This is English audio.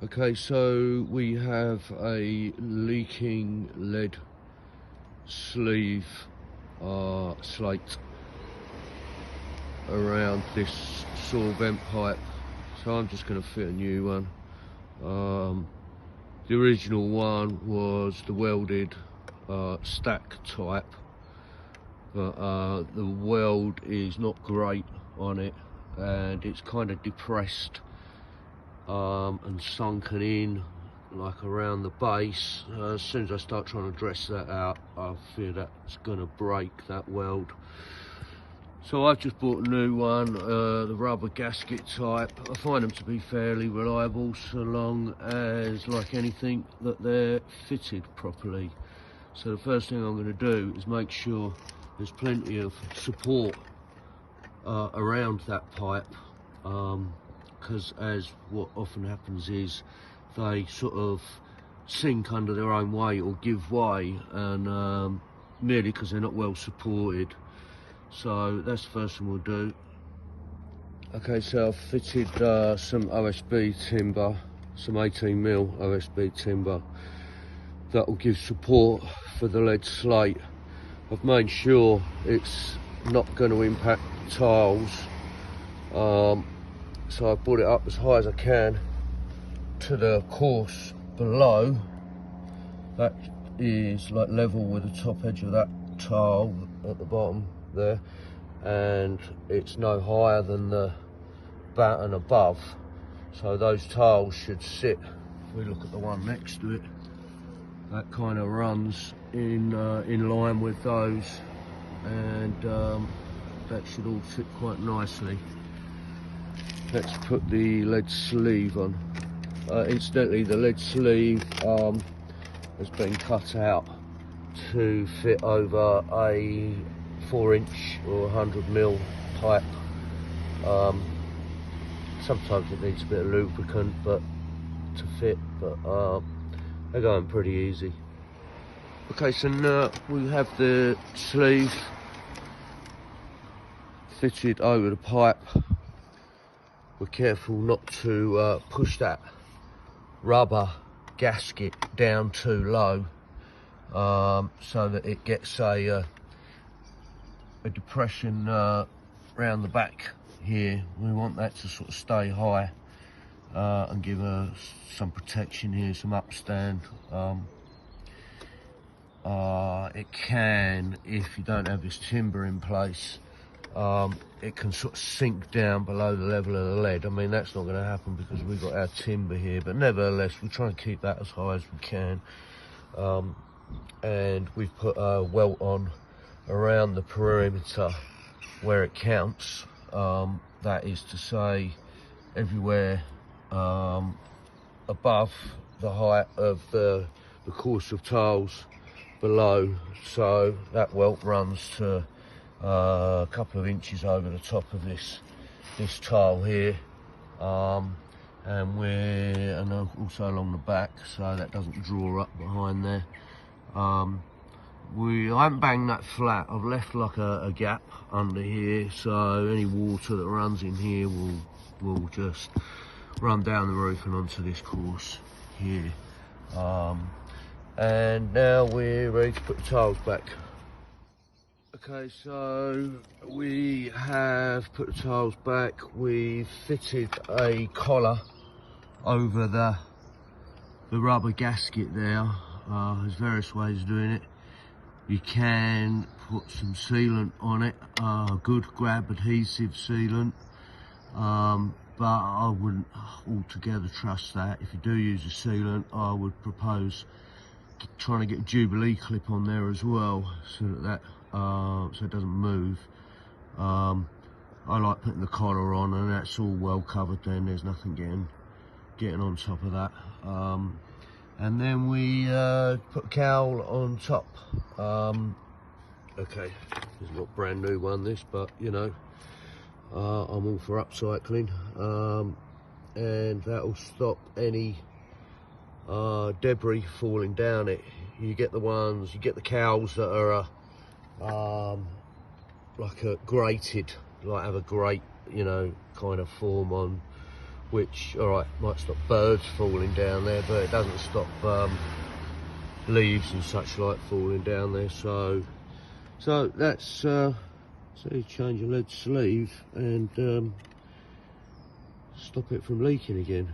Okay, so we have a leaking lead sleeve slate around this saw vent pipe, so I'm just going to fit a new one. The original one was the welded stack type, but the weld is not great on it, and it's kind of depressed and sunken in like around the base. As soon as I start trying to dress that out, I fear that's going to break that weld. So I've just bought a new one, the rubber gasket type. I find them to be fairly reliable, so long as, like anything, that they're fitted properly. So the first thing I'm going to do is make sure there's plenty of support around that pipe, because as what often happens is they sort of sink under their own weight or give way, and merely because they're not well supported. So that's the first thing we'll do. Okay, so I've fitted some OSB timber, some 18mm OSB timber that will give support for the lead slate. I've made sure it's not going to impact tiles, so I've brought it up as high as I can to the course below. That is like level with the top edge of that tile at the bottom there, and it's no higher than the batten above, so those tiles should sit. If we look at the one next to it, that kind of runs in line with those, and that should all sit quite nicely. Let's put the lead sleeve on. Incidentally, the lead sleeve has been cut out to fit over a 4-inch or 100mm pipe. Sometimes it needs a bit of lubricant but to fit, but they're going pretty easy. Okay, so now we have the sleeve fitted over the pipe. We're careful not to push that rubber gasket down too low, so that it gets a depression around the back here. We want that to sort of stay high and give us some protection here, some upstand. It can, if you don't have this timber in place, it can sort of sink down below the level of the lead. I mean, that's not going to happen because we've got our timber here, but nevertheless we try and keep that as high as we can. And we've put a welt on around the perimeter where it counts. That is to say, everywhere above the height of the course of tiles below. So that welt runs to a couple of inches over the top of this tile here, and also along the back, so that doesn't draw up behind there. I haven't banged that flat. I've left like a gap under here, so any water that runs in here will just run down the roof and onto this course here. And now we're ready to put the tiles back. Okay, so we have put the tiles back. We've fitted a collar over the rubber gasket there. There's various ways of doing it. You can put some sealant on it, good grab adhesive sealant, but I wouldn't altogether trust that. If you do use a sealant, I would propose trying to get a Jubilee clip on there as well, so that so it doesn't move. I like putting the collar on, and that's all well covered then. There's nothing getting on top of that. And then we put a cowl on top. Okay, this is not a brand new one, this, but you know, I'm all for upcycling, and that will stop any debris falling down it. You get the cowls that are like a grated, like have a grate, you know, kind of form which, alright, might stop birds falling down there, but it doesn't stop leaves and such like falling down there. So that's so you change a lead sleeve and stop it from leaking again.